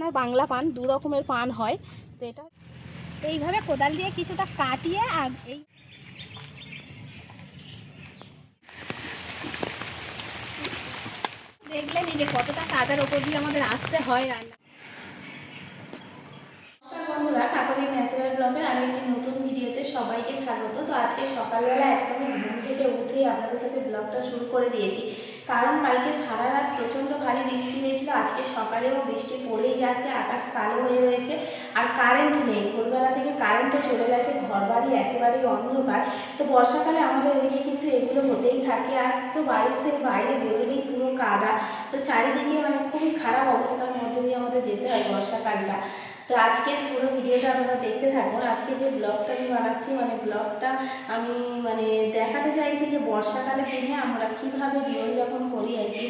আর বাংলা পান দু রকমের পান হয়। তো এটা এইভাবে কোদাল দিয়ে কিছুটা কাটিয়ে আর এই দেখলেন যে কতটা কাদার ওপর দিয়ে আমাদের আসতে হয় রান্না। বন্ধুরা, কাকলি ন্যাচারাল ব্লগের আরেকটি নতুন ভিডিওতে সবাইকে স্বাগত। তো আজকে সকালবেলা একদমই ঘুম থেকে উঠেই আপনাদের সাথে ব্লগটা শুরু করে দিয়েছি, কারণ কালকে সারা রাত প্রচণ্ড ভারী বৃষ্টি হয়েছিল। আজকে সকালেও বৃষ্টি পড়েই যাচ্ছে, আকাশ কালো হয়ে রয়েছে আর কারেন্ট নেই। ভোরবেলা থেকে কারেন্টও চলে গেছে, ঘরবাড়ি একেবারেই অন্ধকার। তো বর্ষাকালে আমাদের এদিকে কিন্তু এগুলো হতেই থাকে। আর তো বাড়ির থেকে বাইরে বেরোলেই পুরো কাদা। তো চারিদিকে খুবই খারাপ অবস্থার মধ্যে দিয়ে আমাদের যেতে হয় বর্ষাকালটা। তো আজকের পুরো ভিডিওটা আপনারা দেখতে থাকুন। আজকে যে ব্লগটা আমি বানাচ্ছি ব্লগটা আমি দেখাতে চাইছি যে বর্ষাকালের দিনে আমরা কীভাবে জীবনযাপন করি আর কি,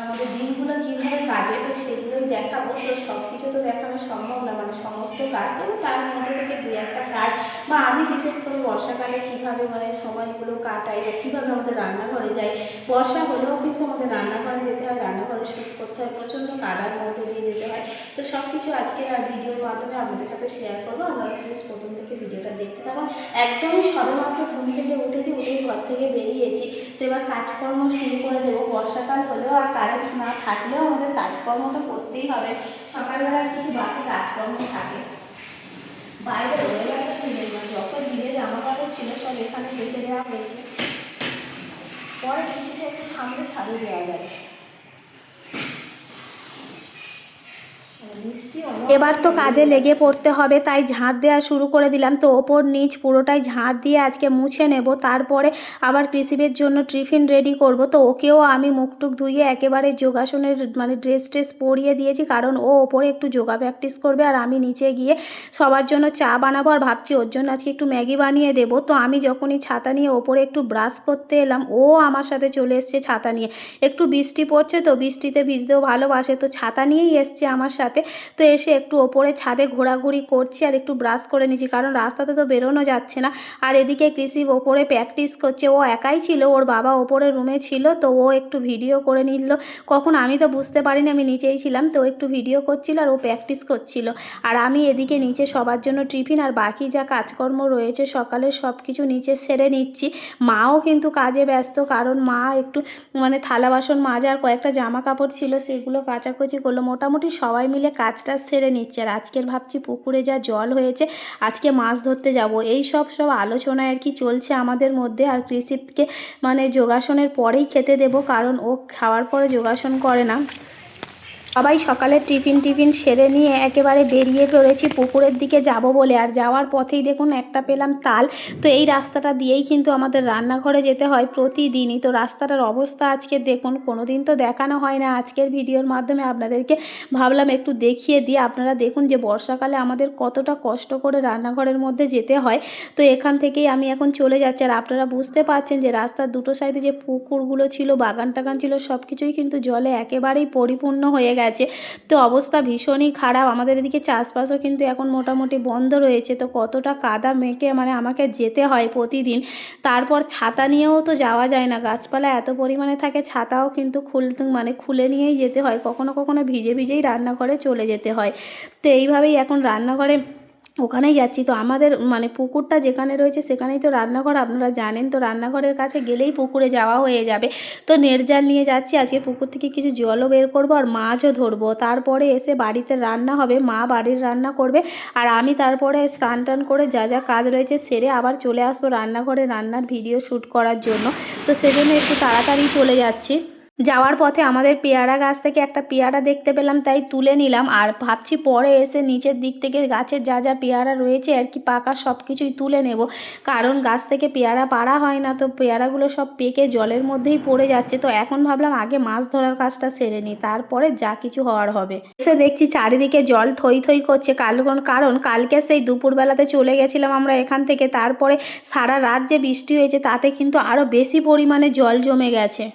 আমাদের দিনগুলো কীভাবে কাটে, তো সেগুলোই দেখাবো। তো সব কিছু তো দেখানো সম্ভব না, সমস্ত কাজ, তবে তার মধ্যে থেকে দু একটা কাজ বা আমি বিশেষ করে বর্ষাকালে কীভাবে সময়গুলো কাটাই বা কীভাবে আমাদের রান্নাঘরে যাই। বর্ষা হলেও কিন্তু আমাদের রান্নাঘরে যেতে হয়, রান্নাঘরে শ্যুট করতে হয়, প্রচণ্ড কাদার মধ্যে দিয়ে যেতে হয়। তো সব কিছু আজকের ভিডিওর মাধ্যমে আপনাদের সাথে শেয়ার করবো। আপনারা প্লিজ প্রথম থেকে ভিডিওটা দেখতে থাকুন। একদমই সবেমাত্র ঘুম থেকে উঠেছি, উঠেই ঘর থেকে বেরিয়েছি। তো এবার কাজকর্ম শুরু করে দেবো। বর্ষাকাল হলেও আর কারেন্ট না থাকলেও আমাদের কাজকর্ম তো করতেই হবে। সকালবেলা কিছু বাসে কাজকর্ম থাকে, বাইরে ওয়েদারটা যত ভিড়ে জামা কাপড় ছিল সব এখানে রেখে দেওয়া হয়েছে। পরে বৃষ্টিটা একটু থামলে ছাড়িয়ে দেওয়া যাবে। এবার তো কাজে লেগে পড়তে হবে, তাই ঝাঁট দেওয়া শুরু করে দিলাম। তো ওপর নিচ পুরোটাই ঝাঁট দিয়ে আজকে মুছে নেব। তারপরে আবার কৃষিবের জন্য টিফিন রেডি করব। তো ওকেও আমি মুখটুক ধুইয়ে একেবারে যোগাসনের ড্রেস পরিয়ে দিয়েছি, কারণ ও ওপরে একটু যোগা প্র্যাকটিস করবে আর আমি নিচে গিয়ে সবার জন্য চা বানাবো। আর ভাবছি ওর জন্য আজকে একটু ম্যাগি বানিয়ে দেবো। তো আমি যখনই ছাতা নিয়ে ওপরে একটু ব্রাশ করতে এলাম, ও আমার সাথে চলে এসছে ছাতা নিয়ে। একটু বৃষ্টি পড়ছে, তো বৃষ্টিতে ভিজতেও ভালোবাসে, তো ছাতা নিয়েই এসছে আমার সাথে। তো এসে একটু ওপরে ছাদে ঘোরাঘুরি করছি আর একটু ব্রাশ করে নিচ্ছি, কারণ রাস্তাতে তো বেরোনো যাচ্ছে না। আর এদিকে কৃষি ওপরে প্র্যাকটিস করছে। ও একাই ছিল, ওর বাবা ওপরে রুমে ছিল, তো ও একটু ভিডিও করে নিল। কখন আমি তো বুঝতে পারিনি, আমি নিচেই ছিলাম। তো একটু ভিডিও করছিল আর ও প্র্যাকটিস করছিল। আর আমি এদিকে নিচে সবার জন্য টিফিন আর বাকি যা কাজকর্ম রয়েছে সকালে সব কিছু নিচে সেরে নিচ্ছি। মাও কিন্তু কাজে ব্যস্ত, কারণ মা একটু থালা বাসন মাজার কয়েকটা জামা কাপড় ছিল, সেগুলো কাচাকুচি করলো। মোটামুটি সবাই মিলে কাজটা সেরে নিচ্ছে। আর আজকের ভাবছি পুকুরে যা জল হয়েছে, আজকে মাছ ধরতে যাব। এই সব আলোচনায় আর কি চলছে আমাদের মধ্যে। আর কৃষিকে যোগাসনের পরেই খেতে দেব, কারণ ও খাওয়ার পরে যোগাসন করে না। সবাই সকালে টিফিন সেরে নিয়ে একেবারে বেরিয়ে পড়েছি পুকুরের দিকে যাব বলে। আর যাওয়ার পথেই দেখুন একটা পেলাম তাল। তো এই রাস্তাটা দিয়েই কিন্তু আমাদের রান্নাঘরে যেতে হয় প্রতিদিনই। তো রাস্তাটার অবস্থা আজকে দেখুন, কোনো দিন তো দেখানো হয় না। আজকের ভিডিওর মাধ্যমে আপনাদেরকে ভাবলাম একটু দেখিয়ে দিয়ে আপনারা দেখুন যে বর্ষাকালে আমাদের কতটা কষ্ট করে রান্নাঘরের মধ্যে যেতে হয়। তো এখান থেকেই আমি এখন চলে যাচ্ছি। আর আপনারা বুঝতে পারছেন যে রাস্তার দুটো সাইডে যে পুকুরগুলো ছিল, বাগান টাগান ছিল, সব কিছুই কিন্তু জলে একেবারেই পরিপূর্ণ হয়ে গেছে। তো অবস্থা ভীষণই খারাপ। আমাদের এদিকে চাষবাসও কিন্তু এখন মোটামুটি বন্ধ রয়েছে। তো কতটা কাদা মেখে আমাকে যেতে হয় প্রতিদিন। তারপর ছাতা নিয়েও তো যাওয়া যায় না, গাছপালা এত পরিমাণে থাকে, ছাতাও কিন্তু খুলে নিয়েই যেতে হয়। কখনো কখনো ভিজে ভিজেই রান্নাঘরে চলে যেতে হয়। তো এইভাবেই এখন রান্নাঘরে ওখানেই যাচ্ছি। তো আমাদের পুকুরটা যেখানে রয়েছে সেখানেই তো রান্নাঘর, আপনারা জানেন। তো রান্নাঘরের কাছে গেলেই পুকুরে যাওয়া হয়ে যাবে। তো নেটজাল নিয়ে যাচ্ছি। আজকে পুকুর থেকে কিছু জলও বের করবো আর মাছও ধরবো। তারপরে এসে বাড়িতে রান্না হবে, মা বাড়ির রান্না করবে। আর আমি তারপরে স্নান টান করে যা যা কাজ রয়েছে সেরে আবার চলে আসবো রান্নাঘরে রান্নার ভিডিও শ্যুট করার জন্য। তো সেজন্য একটু তাড়াতাড়ি চলে যাচ্ছি। যাওয়ার পথে আমাদের পেয়ারা গাছ থেকে একটা পেয়ারা দেখতে পেলাম, তাই তুলে নিলাম। আর ভাবছি পরে এসে নিচের দিক থেকে গাছের যা যা পেয়ারা রয়েছে আর কি পাকা, সব কিছুই তুলে নেব, কারণ গাছ থেকে পেয়ারা পাড়া হয় না। তো পেয়ারাগুলো সব পেকে জলের মধ্যেই পড়ে যাচ্ছে। তো এখন ভাবলাম আগে মাছ ধরার কাজটা সেরে নিই, তারপরে যা কিছু হওয়ার হবে। এসে দেখছি চারিদিকে জল থই থই করছে, কারণ কালকে সেই দুপুরবেলাতে চলে গেছিলাম আমরা এখান থেকে। তারপরে সারা রাত যে বৃষ্টি হয়েছে তাতে কিন্তু আরও বেশি পরিমাণে জল জমে গেছে।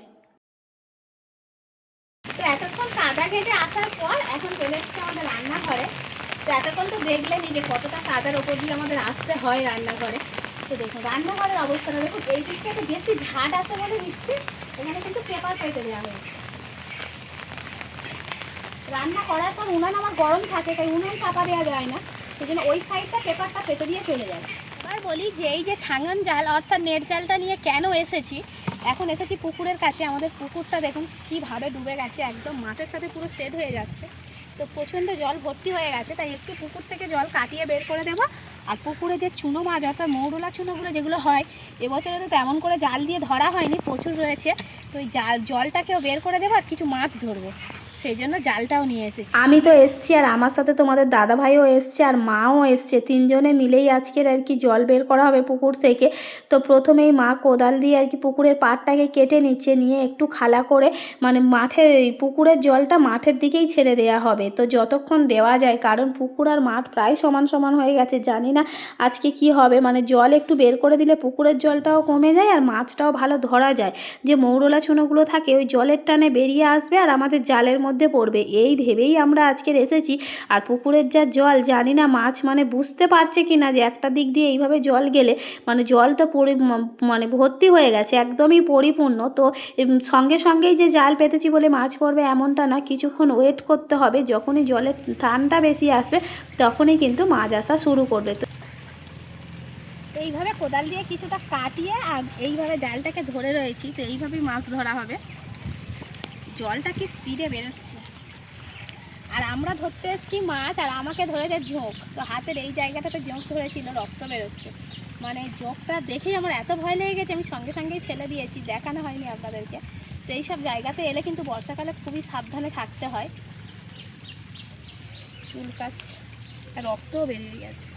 তো এতক্ষণ কাদা কেটে আসার পর এখন চলে এসছে আমাদের রান্নাঘরে। তো এতক্ষণ তো দেখলেনই যে কতটা কাদার ওপর দিয়ে আমাদের আসতে হয় রান্নাঘরে। তো দেখুন রান্নাঘরের অবস্থাটা দেখুন, এই দিকটাতে বেশি ঝাঁট আসে বলে বৃষ্টি, এখানে কিন্তু পেপার পেতে দেওয়া হয়েছে। রান্না করার পর উনান আমার গরম থাকে, তাই উনান চাপা দেওয়া যায় না, সেই জন্য ওই সাইডটা পেপারটা পেতে দিয়ে চলে যায়। এবার বলি যে এই যে ছাঙন জাল অর্থাৎ নেট জালটা নিয়ে কেন এসেছি, এখন এসেছি পুকুরের কাছে। আমাদের পুকুরটা দেখুন কীভাবে ডুবে গেছে, একদম মাঠের সাথে পুরো সেট হয়ে যাচ্ছে। তো প্রচণ্ড জল ভর্তি হয়ে গেছে, তাই একটু পুকুর থেকে জল কাটিয়ে বের করে দেবো। আর পুকুরে যে চুনো মাছ অর্থাৎ মৌরলা চুনোগুলো যেগুলো হয়, এবছরে তো তেমন করে জাল দিয়ে ধরা হয়নি, প্রচুর রয়েছে। তো ওই জলটাকেও বের করে দেবো আর কিছু মাছ ধরবো, সেই জন্য জালটাও নিয়ে এসেছি। আমি তো এসছি আর আমার সাথে তোমাদের দাদা ভাইও এসছে আর মাও এসছে, তিনজনে মিলেই আজকের আর কি জল বের করা হবে পুকুর থেকে। তো প্রথমেই মা কোদাল দিয়ে আর কি পুকুরের পাড়টাকে কেটে নিচ্ছে, নিয়ে একটু খালা করে মানে পুকুরের জলটা মাঠের দিকেই ছেড়ে দেওয়া হবে। তো যতক্ষণ দেওয়া যায়, কারণ পুকুর আর মাঠ প্রায় সমান সমান হয়ে গেছে, জানি না আজকে কি হবে। মানে জল একটু বের করে দিলে পুকুরের জলটাও কমে যায় আর মাছটাও ভালো ধরা যায়। যে মৌরলা চুনোগুলো থাকে ওই জলের টানে বেরিয়ে আসবে আর আমাদের জালের মধ্যে পড়বে, এই ভেবেই আমরা আজকের এসেছি। আর পুকুরের যা জল, জানি না মাছ মানে বুঝতে পারছে কি না যে একটা দিক দিয়ে এইভাবে জল গেলে মানে জল তো মানে ভর্তি হয়ে গেছে, একদমই পরিপূর্ণ। তো সঙ্গে সঙ্গেই যে জাল পেতেছি বলে মাছ পড়বে এমনটা না, কিছুক্ষণ ওয়েট করতে হবে। যখনই জলের টানটা বেশি আসবে তখনই কিন্তু মাছ আসা শুরু করবে। তো এইভাবে কোদাল দিয়ে কিছুটা কাটিয়ে আর এইভাবে জালটাকে ধরে রয়েছি, তো এইভাবেই মাছ ধরা হবে। জলটা কি স্পিডে বেরোচ্ছে, আর আমরা ধরতে এসেছি মাছ আর আমাকে ধরেছে ঝোঁক। তো হাতের এই জায়গাটাতে ঝোঁক ধরেছিল, রক্ত বেরোচ্ছে। মানে ঝোঁকটা দেখেই আমার এত ভয় লেগে গেছে, আমি সঙ্গে সঙ্গেই ফেলে দিয়েছি, দেখানো হয়নি আপনাদেরকে। তো এইসব জায়গাতে এলে কিন্তু বর্ষাকালে খুবই সাবধানে থাকতে হয়। চুলকাচ্ছে, রক্তও বেরিয়ে গেছে।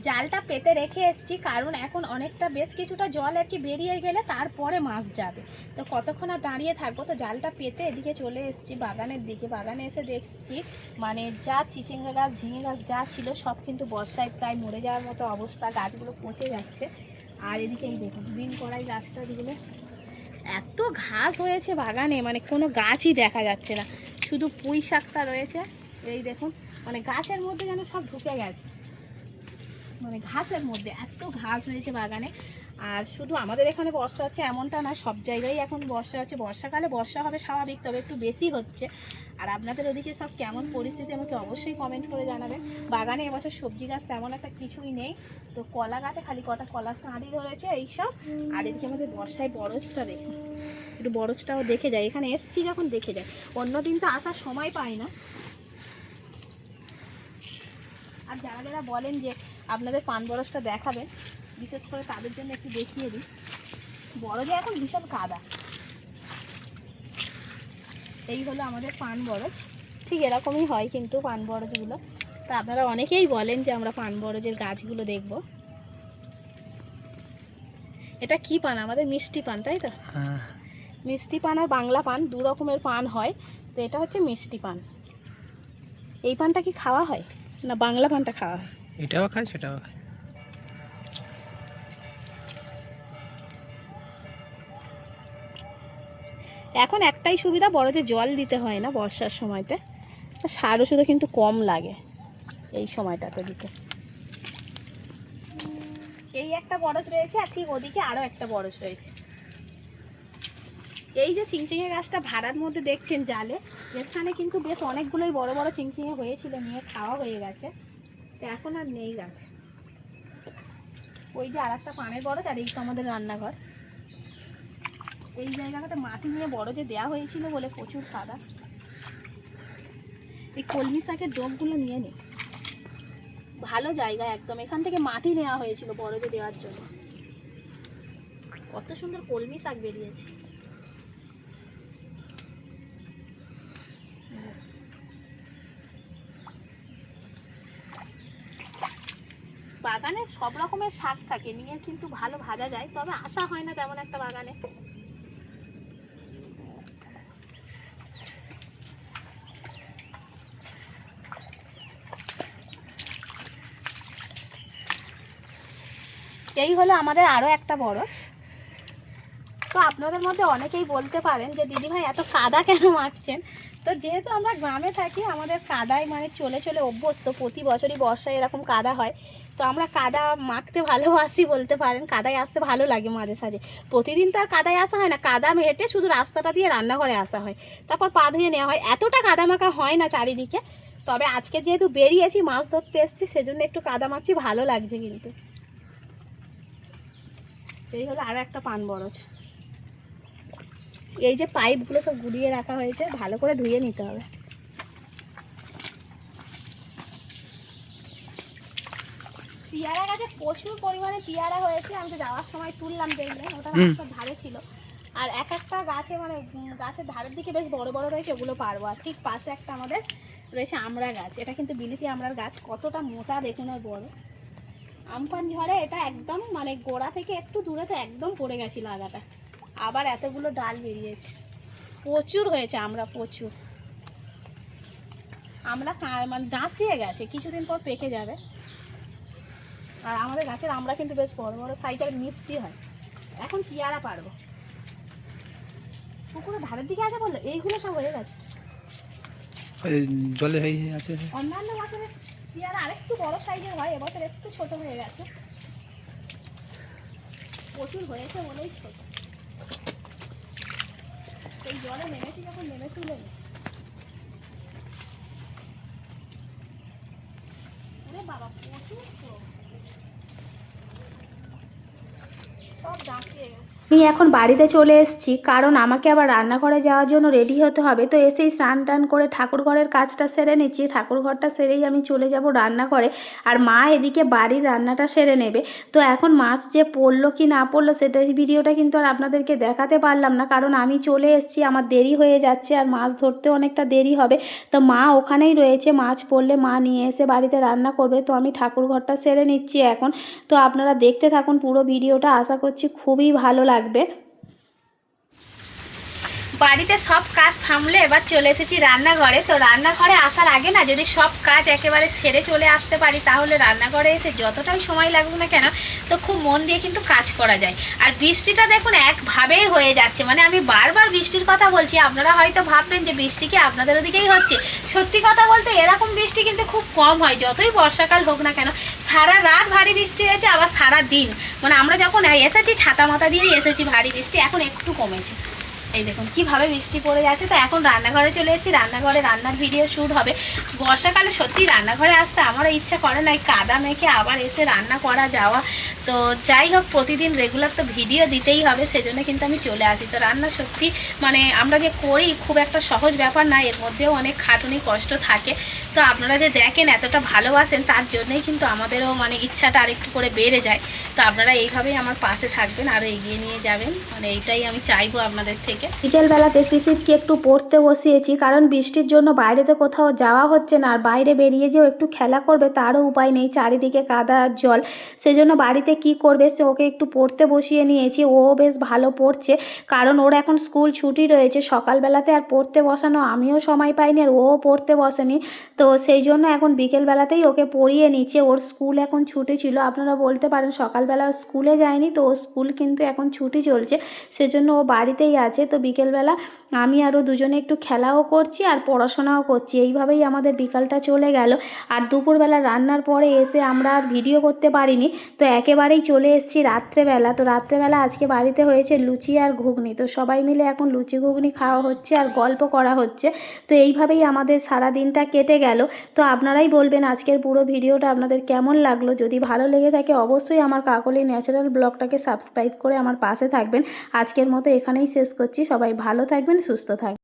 জালটা পেতে রেখে এসেছি, কারণ এখন অনেকটা বেশ কিছুটা জল আর কি বেরিয়ে গেলে তারপরে মাছ যাবে। তো কতক্ষণ আর দাঁড়িয়ে থাকবো, তো জালটা পেতে এদিকে চলে এসেছি বাগানের দিকে। বাগানে এসে দেখছি মানে যা চিচিঙ্গা গাছ ঝিঙে গাছ যা ছিল সব কিন্তু বর্ষায় প্রায় মরে যাওয়ার মতো অবস্থা, গাছগুলো পচে যাচ্ছে। আর এদিকে এই দেখুন বিন কড়াই গাছটা দিলে এত ঘাস হয়েছে বাগানে, মানে কোনো গাছই দেখা যাচ্ছে না, শুধু পুঁই শাকটা রয়েছে। এই দেখুন মানে গাছের মধ্যে যেন সব ঢুকে গেছে, মানে ঘাসের মধ্যে এত ঘাস হয়েছে বাগানে। আর শুধু আমাদের এখানে বর্ষা হচ্ছে এমনটা না, সব জায়গায় এখন বর্ষা হচ্ছে। বর্ষাকালে বর্ষা হবে স্বাভাবিক, তবে একটু বেশি হচ্ছে। আর আপনাদের ওদিকে সব কেমন পরিস্থিতি আমাকে অবশ্যই কমেন্ট করে জানাবেন। বাগানে এবছর সবজি গাছ তেমন একটা কিছুই নেই, তো কলা গাছে খালি কটা কলা কাঁড়ি ধরেছে এইসব। আর এদিকে আমাদের বর্ষায় বরজটা দেখুন, একটু বরজটাও দেখে যায়, এখানে এসছি যখন দেখে যায়, অন্যদিন তো আসার সময় পাই না। আর যারা যারা বলেন যে আপনাদের পান বরজটা দেখাবেন, বিশেষ করে তাদের জন্য একটু দেখিয়ে দিই। বরজে এখন ভীষণ কাদা। এই হলো আমাদের পান বরজ, ঠিক এরকমই হয় কিন্তু পান বরজগুলো। তা আপনারা অনেকেই বলেন যে আমরা পান বরজের গাছগুলো দেখব। এটা কি পান? আমাদের মিষ্টি পান, তাই তো? মিষ্টি পান আর বাংলা পান দু রকমের পান হয়, তো এটা হচ্ছে মিষ্টি পান। এই পানটা কি খাওয়া হয় না বাংলা পানটা খাওয়া হয়? এটাও খায় সেটাও খায়। এখন একটাই সুবিধা, বরজে জল দিতে হয় না বর্ষার সময়তে, সার ওষুধও কিন্তু কম লাগে এই সময়টাতে দিতে। এই একটা বরজ রয়েছে আর ঠিক ওদিকে আরও একটা বরজ রয়েছে। এই যে চিংচিঙে গাছটা ভাড়ার মধ্যে দেখছেন জালে, এখানে কিন্তু বেশ অনেকগুলোই বড় বড় চিংচিঙে হয়েছিল, নিয়ে খাওয়া হয়ে গেছে, তো এখন আর নেই গাছ। ওই যে আর একটা পানের বরজ, আর এই তো আমাদের রান্নাঘর। এই জায়গাটাতে মাটি নিয়ে বরজে দেওয়া হয়েছিল বলে প্রচুর কাদা। এই কলমি শাকের ডোবগুলো নিয়ে নে, ভালো জায়গা একদম, এখান থেকে মাটি নেওয়া হয়েছিল বরজে দেওয়ার জন্য। কত সুন্দর কলমি শাক বেরিয়েছে। বাগানে সব রকমের শাক থাকে, নিয়ে কিন্তু ভালো ভাজা যায়, তবে আসা হয় না তেমন একটা বাগানে। এই হলো আমাদের আরও একটা বরজ। তো আপনাদের মধ্যে অনেকেই বলতে পারেন যে দিদিভাই এত কাদা কেন মাখছেন। তো যেহেতু আমরা গ্রামে থাকি, আমাদের কাদায় মানে চলে চলে অভ্যস্ত, প্রতি বছরই বর্ষায় এরকম কাদা হয়, তো আমরা কাদা মাখতে ভালোবাসি বলতে পারেন, কাদায় আসতে ভালো লাগে মাঝে সাঝে। প্রতিদিন তো আর কাদায় আসা হয় না, কাদা হেঁটে শুধু রাস্তাটা দিয়ে রান্নাঘরে আসা হয়, তারপর পা ধুয়ে নেওয়া হয়। এতটা কাদা মাখা হয় না চারিদিকে, তবে আজকে যেহেতু বেরিয়েছি মাছ ধরতে এসেছি সেজন্য একটু কাদা মাখছি, ভালো লাগছে। কিন্তু এই হলো আরও একটা পান বরজ। এই যে পাইপগুলো সব গুড়িয়ে রাখা হয়েছে, ভালো করে ধুয়ে নিতে হবে। পেয়ারা গাছে প্রচুর পরিমাণে পেয়ারা হয়েছে, আমি তো যাওয়ার সময় তুললাম, দেখলেন ওটা রাস্তার ধারে ছিল। আর এক একটা গাছে মানে গাছের ধারের দিকে বেশ বড় বড় রয়েছে, ওগুলো পারবো। আর ঠিক পাশে একটা আমাদের রয়েছে আমড়া গাছ, এটা কিন্তু বিলিতি আমড়ার গাছ, কতটা মোটা দেখুন আর বড়। আমফান ঝড়ে এটা একদম মানে গোড়া থেকে একটু দূরে তো একদম পড়ে গেছিল আগাটা, আবার এতগুলো ডাল বেরিয়েছে, প্রচুর হয়েছে আমরা, প্রচুর। আমরা মানে ডাঁসিয়ে গেছে, কিছুদিন পর পেকে যাবে। আর আমাদের গাছের আমরা কিন্তু বেশ বড় বড় সাইজের, মিষ্টি হয়। এখন পেয়ারা পারবো। পুকুরের ধারের দিকে আছে বললো, এইগুলো সব হয়ে গেছে, জলে হয়ে আছে। অন্যান্য বছরে পেয়ারা আরেকটু বড় সাইজের হয়, এবছর একটু ছোট হয়ে গেছে। প্রচুর হয়েছে বলেই ছোট। এই জলে নেমেছি যখন, নেমে তুলে নি। বাবা প্রচুর তো, সব ডাঁসিয়ে গেছে। আমি এখন বাড়িতে চলে এসেছি, কারণ আমাকে আবার রান্নাঘরে যাওয়ার জন্য রেডি হতে হবে। তো এসেই স্নান টান করে ঠাকুর ঘরের কাজটা সেরে নিচ্ছি, ঠাকুর ঘরটা সেরেই আমি চলে যাব রান্নাঘরে। আর মা এদিকে বাড়ির রান্নাটা সেরে নেবে। তো এখন মাছ যে পড়লো কি না পড়লো সেটা ভিডিওটা কিন্তু আর আপনাদেরকে দেখাতে পারলাম না, কারণ আমি চলে এসেছি, আমার দেরি হয়ে যাচ্ছে আর মাছ ধরতে অনেকটা দেরি হবে। তো মা ওখানেই রয়েছে, মাছ পড়লে মা নিয়ে এসে বাড়িতে রান্না করবে। তো আমি ঠাকুর ঘরটা সেরে নিচ্ছি এখন। তো আপনারা দেখতে থাকুন পুরো ভিডিওটা, আশা করছি খুবই ভালো লাগবে। বাড়িতে সব কাজ সামলে এবার চলে এসেছি রান্নাঘরে। তো রান্নাঘরে আসার আগে না, যদি সব কাজ একেবারে সেরে চলে আসতে পারি, তাহলে রান্নাঘরে এসে যতটাই সময় লাগুক না কেন, তো খুব মন দিয়ে কিন্তু কাজ করা যায়। আর বৃষ্টিটা দেখুন একভাবেই হয়ে যাচ্ছে, মানে আমি বারবার বৃষ্টির কথা বলছি, আপনারা হয়তো ভাববেন যে বৃষ্টি কি আপনাদের ওদিকেই হচ্ছে। সত্যি কথা বলতে এরকম বৃষ্টি কিন্তু খুব কম হয়, যতই বর্ষাকাল হোক না কেন। সারা রাত ভারী বৃষ্টি হয়েছে, আবার সারা দিন, মানে আমরা যখন এসেছি ছাতা মাথা দিয়েই এসেছি, ভারী বৃষ্টি এখন একটু কমেছে। এই দেখুন কীভাবে বৃষ্টি পড়ে যাচ্ছে। তো এখন রান্নাঘরে চলে এসেছি, রান্নাঘরে রান্নার ভিডিও শ্যুট হবে। বর্ষাকালে সত্যি রান্নাঘরে আসতে আমারও ইচ্ছা করে না, এই কাদা মেখে আবার এসে রান্না করা যাওয়া। তো যাই হোক, প্রতিদিন রেগুলার তো ভিডিও দিতেই হবে, সেজন্য কিন্তু আমি চলে আসি। তো রান্না সত্যি মানে আমরা যে করি খুব একটা সহজ ব্যাপার না, এর মধ্যেও অনেক খাটুনি কষ্ট থাকে। তো আপনারা যে দেখেন এতটা ভালোবাসেন, তার জন্যই কিন্তু আমাদেরও মানে ইচ্ছাটা আরেকটু করে বেড়ে যায়। তো আপনারা এইভাবেই আমার পাশে থাকবেন, আরও এগিয়ে নিয়ে যাবেন, মানে এইটাই আমি চাইবো আপনাদের থেকে। বিকেলবেলাতে কৃষিবকে একটু পড়তে বসিয়েছি, কারণ বৃষ্টির জন্য বাইরেতে কোথাও যাওয়া হচ্ছে না, আর বাইরে বেরিয়ে যেও একটু খেলা করবে তারও উপায় নেই, চারিদিকে কাদা আর জল। সেজন্য বাড়িতে কি করবে, সে ওকে একটু পড়তে বসিয়ে নিয়েছি। ও বেশ ভালো পড়ছে, কারণ ওর এখন স্কুল ছুটি রয়েছে। সকালবেলাতে আর পড়তে বসানো আমিও সময় পাইনি, আর ও পড়তে বসেনি। তো সেই জন্য এখন বিকেলবেলাতেই ওকে পড়িয়ে নিচ্ছে। ওর স্কুল এখন ছুটি ছিল, আপনারা বলতে পারেন সকালবেলা স্কুলে যায়নি, তো ওর স্কুল কিন্তু এখন ছুটি চলছে, সেজন্য ও বাড়িতেই আছে। তো বিকেলবেলা আমি আরও দুজনে একটু খেলাও করছি আর পড়াশোনাও করছি, এইভাবেই আমাদের বিকালটা চলে গেল। আর দুপুরবেলা রান্নার পরে এসে আমরা আর ভিডিও করতে পারিনি, তো একেবারেই চলে এসেছি রাত্রেবেলা। তো রাত্রেবেলা আজকে বাড়িতে হয়েছে লুচি আর ঘুগনি, তো সবাই মিলে এখন লুচি ঘুগনি খাওয়া হচ্ছে আর গল্প করা হচ্ছে। তো এইভাবেই আমাদের সারা দিনটা কেটে গেল। তো আপনারাই বলবেন আজকের পুরো ভিডিওটা আপনাদের কেমন লাগলো। যদি ভালো লেগে থাকে অবশ্যই আমার কাকলি ন্যাচারাল ব্লগটাকে সাবস্ক্রাইব করে আমার পাশে থাকবেন। আজকের মতো এখানেই শেষ করছি, সবাই ভালো থাকবেন, সুস্থ থাকবেন।